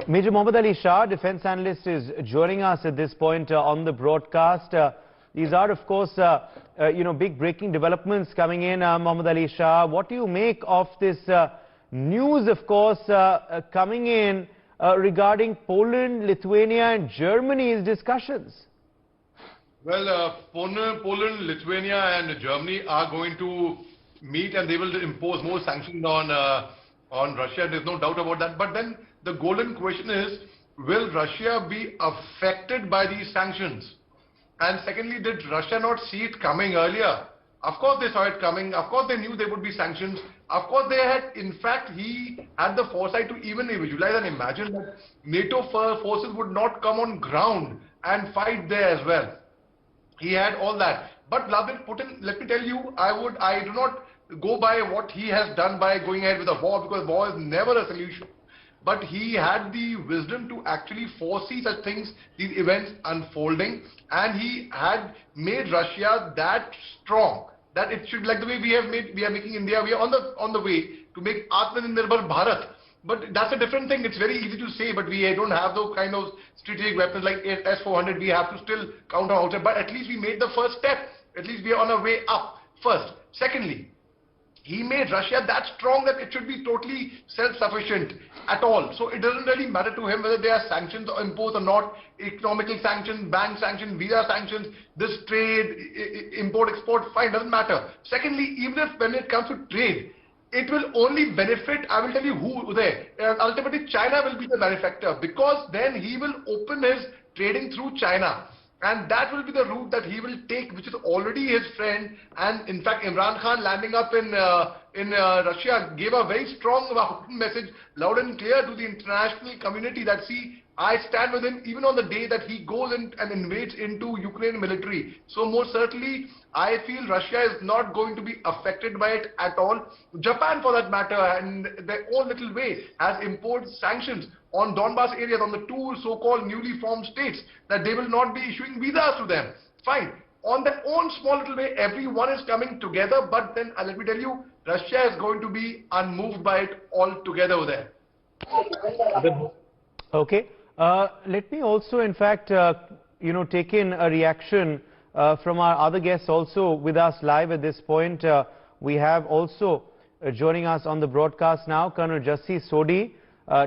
Major Mohammed Ali Shah, defense analyst, is joining us at this point on the broadcast. These are, of course, big breaking developments coming in. Mohammed Ali Shah, what do you make of this news, of course, coming in regarding Poland, Lithuania and Germany's discussions? Well, Poland, Lithuania and Germany are going to meet and they will impose more sanctions on Russia. There's no doubt about that. But then the golden question is, will Russia be affected by these sanctions? And secondly, did Russia not see it coming earlier? Of course they saw it coming. Of course they knew there would be sanctions. Of course they had, in fact, he had the foresight to even visualize and imagine that NATO forces would not come on ground and fight there as well. He had all that. But Vladimir Putin, let me tell you, I do not go by what he has done by going ahead with a war, because war is never a solution. But he had the wisdom to actually foresee such things, these events unfolding, and he had made Russia that strong that it should, like the way we are making India, we are on the way to make Atmanirbhar Bharat. But that's a different thing. It's very easy to say, but we don't have those kind of strategic weapons like S-400. We have to still counter outside. But at least we made the first step. At least we are on our way up first. Secondly, he made Russia that strong that it should be totally self-sufficient at all. So it doesn't really matter to him whether there are sanctions imposed or not, economical sanctions, bank sanctions, visa sanctions, this trade, import-export, fine, doesn't matter. Secondly, even if when it comes to trade, it will only benefit, I will tell you who there. Ultimately, China will be the benefactor, because then he will open his trading through China. And that will be the route that he will take, which is already his friend. And in fact, Imran Khan landing up in Russia gave a very strong message, loud and clear, to the international community that, see, I stand with him even on the day that he goes in and invades into Ukraine military. So most certainly, I feel Russia is not going to be affected by it at all. Japan, for that matter, and their own little way, has imposed sanctions on Donbas areas, on the two so-called newly formed states, that they will not be issuing visas to them. Fine. On their own small little way, everyone is coming together, but then let me tell you, Russia is going to be unmoved by it altogether over there. Okay. Let me also, in fact, take in a reaction from our other guests also with us live at this point. We have also joining us on the broadcast now, Colonel Jassi Sodhi,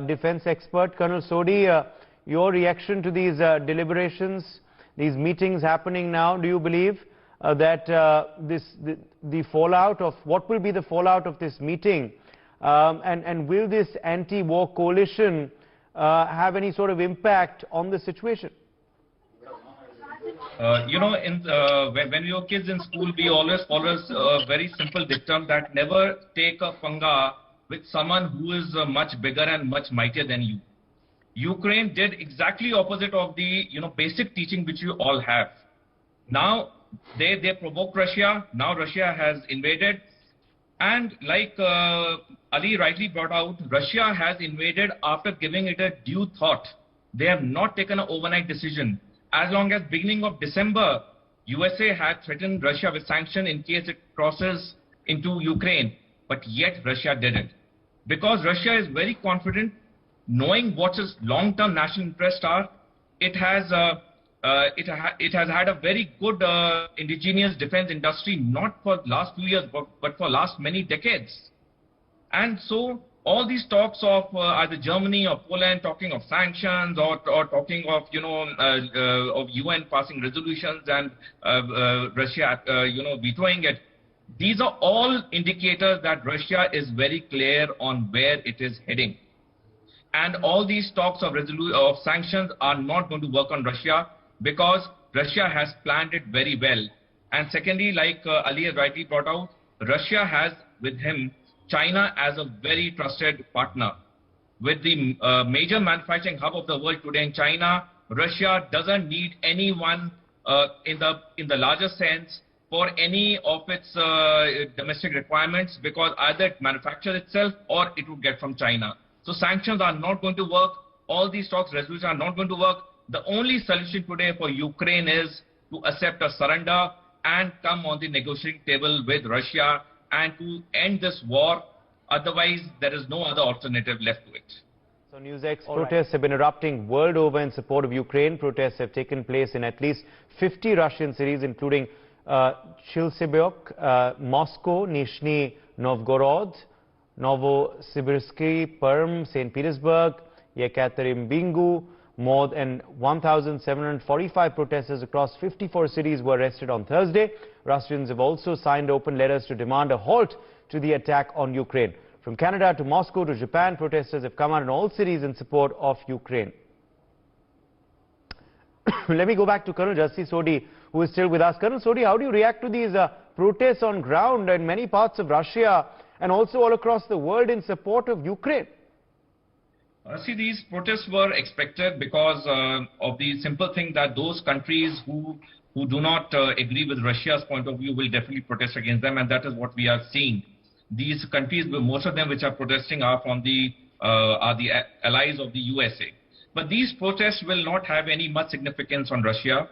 defense expert. Colonel Sodhi, your reaction to these deliberations, these meetings happening now, do you believe that the fallout of, what will be the fallout of this meeting, and will this anti-war coalition have any sort of impact on the situation? When we were kids in school, we always followed a very simple dictum that never take a panga with someone who is much bigger and much mightier than you. Ukraine did exactly opposite of the basic teaching which you all have. Now they provoked Russia. Now Russia has invaded, and like Ali rightly brought out, Russia has invaded after giving it a due thought. They have not taken an overnight decision. As long as beginning of December, USA had threatened Russia with sanction in case it crosses into Ukraine, but yet Russia didn't. Because Russia is very confident, knowing what its long-term national interests are, it has had a very good indigenous defense industry, not for last few years, but for last many decades. And so all these talks of either Germany or Poland talking of sanctions or talking of of UN passing resolutions and Russia vetoing it, these are all indicators that Russia is very clear on where it is heading. And all these talks of sanctions are not going to work on Russia, because Russia has planned it very well. And secondly, like Ali has rightly brought out, Russia has with him China as a very trusted partner. With the major manufacturing hub of the world today in China, Russia doesn't need anyone in the larger sense for any of its domestic requirements, because either it manufactures itself or it would get from China. So sanctions are not going to work. All these talks, resolutions are not going to work. The only solution today for Ukraine is to accept a surrender and come on the negotiating table with Russia and to end this war. Otherwise, there is no other alternative left to it. So NewsX protests have been erupting world over in support of Ukraine. Protests have taken place in at least 50 Russian cities, including Chilsibyok, Moscow, Nizhny Novgorod, Novosibirsk, Perm, St. Petersburg, Yekaterinburg. More than 1,745 protesters across 54 cities were arrested on Thursday. Russians have also signed open letters to demand a halt to the attack on Ukraine. From Canada to Moscow to Japan, protesters have come out in all cities in support of Ukraine. Let me go back to Colonel Justice Sodhi, who is still with us. Colonel Sodhi, how do you react to these protests on ground in many parts of Russia and also all across the world in support of Ukraine? See, these protests were expected because of the simple thing that those countries who do not agree with Russia's point of view will definitely protest against them, and that is what we are seeing. These countries, most of them which are protesting, are the allies of the USA. But these protests will not have any much significance on Russia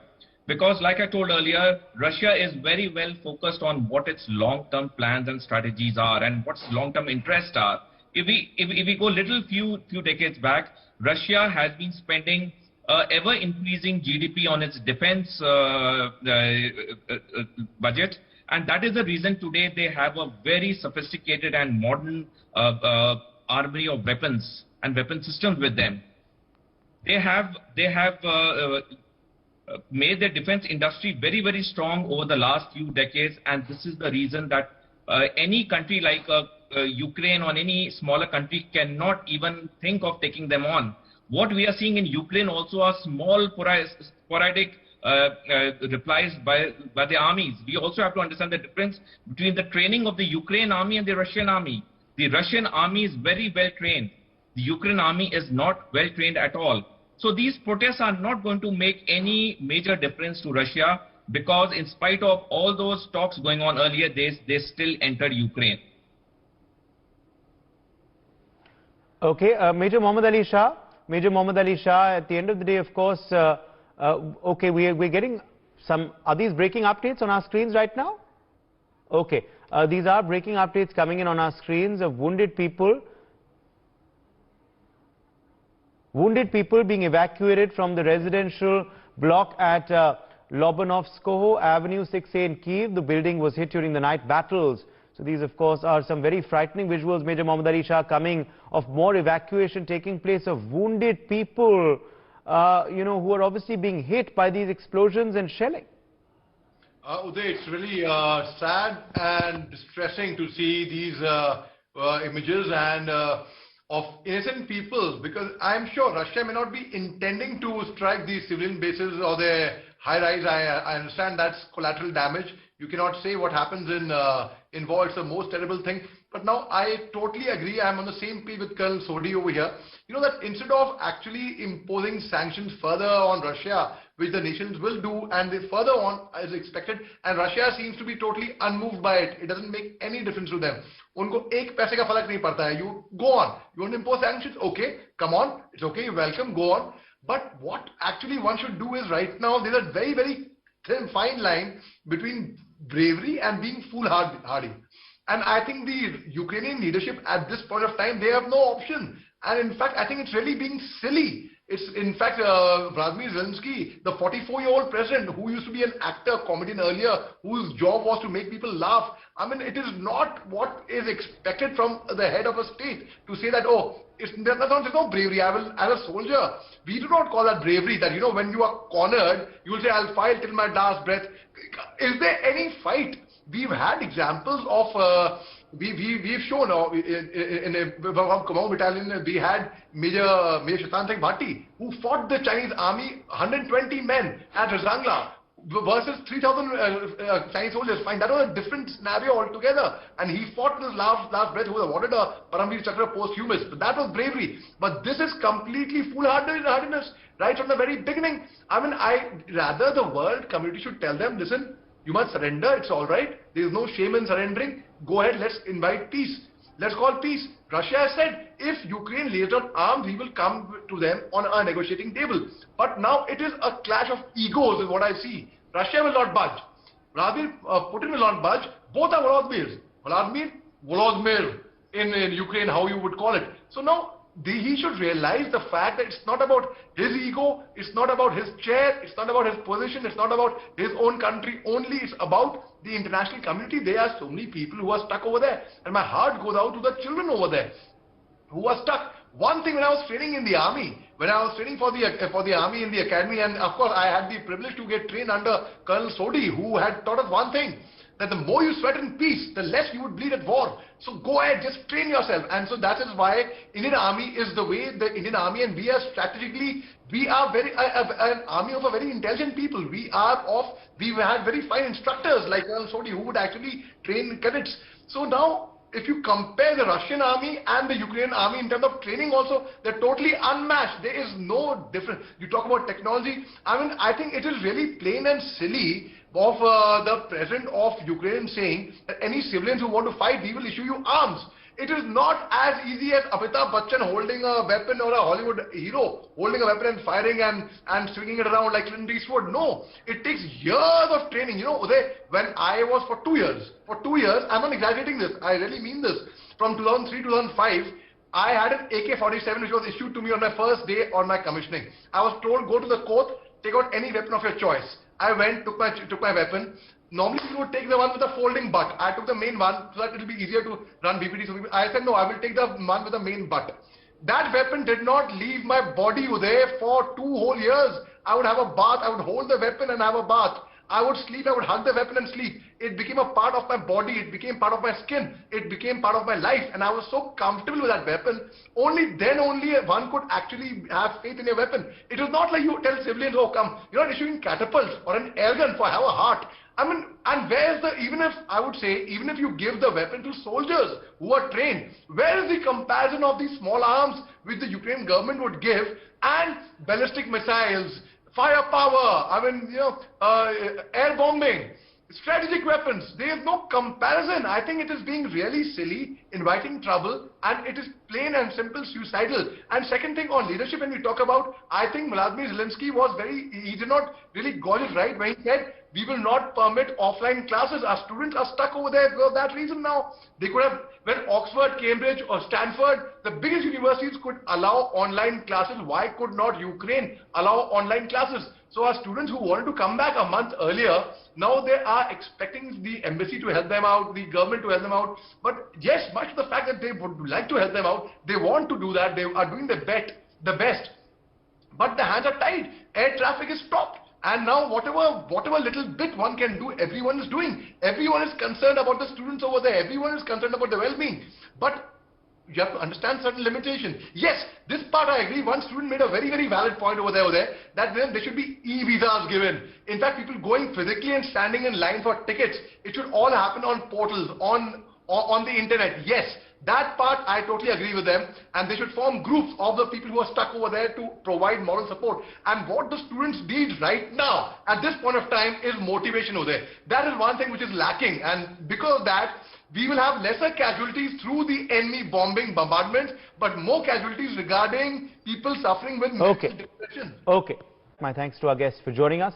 because, like I told earlier, Russia is very well focused on what its long-term plans and strategies are and what its long-term interests are. If we go few decades back, Russia has been spending ever increasing GDP on its defense budget, and that is the reason today they have a very sophisticated and modern army of weapons and weapon systems with them. They have made their defense industry very, very strong over the last few decades, and this is the reason that any country like Ukraine or any smaller country cannot even think of taking them on. What we are seeing in Ukraine also are small sporadic replies by the armies. We also have to understand the difference between the training of the Ukraine army and the Russian army. The Russian army is very well trained. The Ukraine army is not well trained at all. So these protests are not going to make any major difference to Russia because in spite of all those talks going on earlier, they still entered Ukraine. Okay, Major Mohammed Ali Shah. Major Mohammed Ali Shah, at the end of the day, of course, okay, we're getting some, are these breaking updates on our screens right now? Okay, these are breaking updates coming in on our screens of wounded people being evacuated from the residential block at Lobanovskoho Avenue 6A in Kyiv. The building was hit during the night battles. So these, of course, are some very frightening visuals, Major Mohammed Ali Shah, coming of more evacuation taking place of wounded people, you know, who are obviously being hit by these explosions and shelling. Uday, it's really sad and distressing to see these images and of innocent people, because I'm sure Russia may not be intending to strike these civilian bases or their high-rise. I understand that's collateral damage. You cannot say what happens in war. It's the most terrible thing. But now I totally agree. I'm on the same page with Colonel Sodhi over here. You know that instead of actually imposing sanctions further on Russia, which the nations will do, and they further on as expected, and Russia seems to be totally unmoved by it. It doesn't make any difference to them. उनको एक पैसे का फर्क नहीं पड़ता है. You go on. You want to impose sanctions? Okay, come on. It's okay. You're welcome. Go on. But what actually one should do is right now, there's a very, very thin, fine line between bravery and being foolhardy. And I think the Ukrainian leadership at this point of time, they have no option. And in fact, I think it's really being silly. It's in fact Vladimir Zelensky, the 44-year-old president who used to be an actor, comedian earlier, whose job was to make people laugh. I mean, it is not what is expected from the head of a state to say that, oh, there's no bravery. As a soldier, we do not call that bravery, that, you know, when you are cornered, you will say, I'll fight till my last breath. Is there any fight? We've had examples of, we've shown in a Command battalion, we had Major Shah Bhatti, who fought the Chinese army, 120 men at Razangla versus 3,000 Chinese soldiers. Fine, that was a different scenario altogether. And he fought his last breath, who was awarded a Paramveer Chakra posthumous. But that was bravery. But this is completely foolhardiness right from the very beginning. I mean, rather the world community should tell them, listen, you must surrender, it's all right. There is no shame in surrendering. Go ahead, let's invite peace. Let's call peace. Russia has said, if Ukraine lays down arms, we will come to them on a negotiating table. But now it is a clash of egos is what I see. Russia will not budge. Vladimir Putin will not budge. Both are Volodymyrs. Volodymyr in Ukraine, how you would call it. So now, he should realize the fact that it's not about his ego, it's not about his chair, it's not about his position, it's not about his own country only, it's about the international community. There are so many people who are stuck over there, and my heart goes out to the children over there who are stuck. One thing, when I was training in the army, when I was training for the army in the academy, and of course I had the privilege to get trained under Colonel Sodhi, who had taught us one thing, that the more you sweat in peace, the less you would bleed at war. So go ahead, just train yourself. And so that is why Indian Army is the way the Indian Army, and we are strategically, we are an army of a very intelligent people. We had very fine instructors like Colonel Sodhi, who would actually train cadets. So now, if you compare the Russian army and the Ukrainian army in terms of training also, they're totally unmatched. There is no difference. You talk about technology. I mean, I think it is really plain and silly of the president of Ukraine saying that any civilians who want to fight, we will issue you arms. It is not as easy as Amitabh Bachchan holding a weapon, or a Hollywood hero holding a weapon and firing and swinging it around like Clint Eastwood. No, it takes years of training. You know, Uday, when I was for 2 years, I'm not exaggerating this, I really mean this, from 2003 to 2005, I had an AK-47 which was issued to me on my first day on my commissioning. I was told, go to the court, take out any weapon of your choice. I went, took my weapon. Normally people would take the one with the folding butt. I took the main one so that it will be easier to run BPT. So I said, no, I will take the one with the main butt. That weapon did not leave my body there for 2 whole years. I would have a bath, I would hold the weapon and have a bath. I would sleep, I would hug the weapon and sleep. It became a part of my body, it became part of my skin, it became part of my life, and I was so comfortable with that weapon. Only then one could actually have faith in a weapon. It was not like you tell civilians, oh come, you're not issuing catapults or an air gun for have a heart. I mean, and where's the, even if you give the weapon to soldiers who are trained, where is the comparison of these small arms which the Ukrainian government would give, and ballistic missiles, firepower, I mean, you know, air bombing, strategic weapons? There is no comparison. I think it is being really silly, inviting trouble, and it is plain and simple suicidal. And second thing, on leadership, when we talk about, I think Vladimir Zelensky he did not really got it right when he said, we will not permit offline classes. Our students are stuck over there for that reason now. They could have, when Oxford, Cambridge or Stanford, the biggest universities, could allow online classes, why could not Ukraine allow online classes? So our students who wanted to come back a month earlier, now they are expecting the embassy to help them out, the government to help them out. But yes, much of the fact that they would like to help them out, they want to do that, they are doing the best. But the hands are tied, air traffic is stopped. And now whatever little bit one can do, everyone is doing. Everyone is concerned about the students over there. Everyone is concerned about their well-being. But you have to understand certain limitations. Yes, this part I agree. One student made a very, very valid point over there, that then there should be e-visas given. In fact, people going physically and standing in line for tickets, it should all happen on portals, on the internet. Yes, that part I totally agree with them, and they should form groups of the people who are stuck over there to provide moral support. And what the students need right now at this point of time is motivation over there. That is one thing which is lacking, and because of that, we will have lesser casualties through the enemy bombardments, but more casualties regarding people suffering with mental depression. Okay. My thanks to our guests for joining us.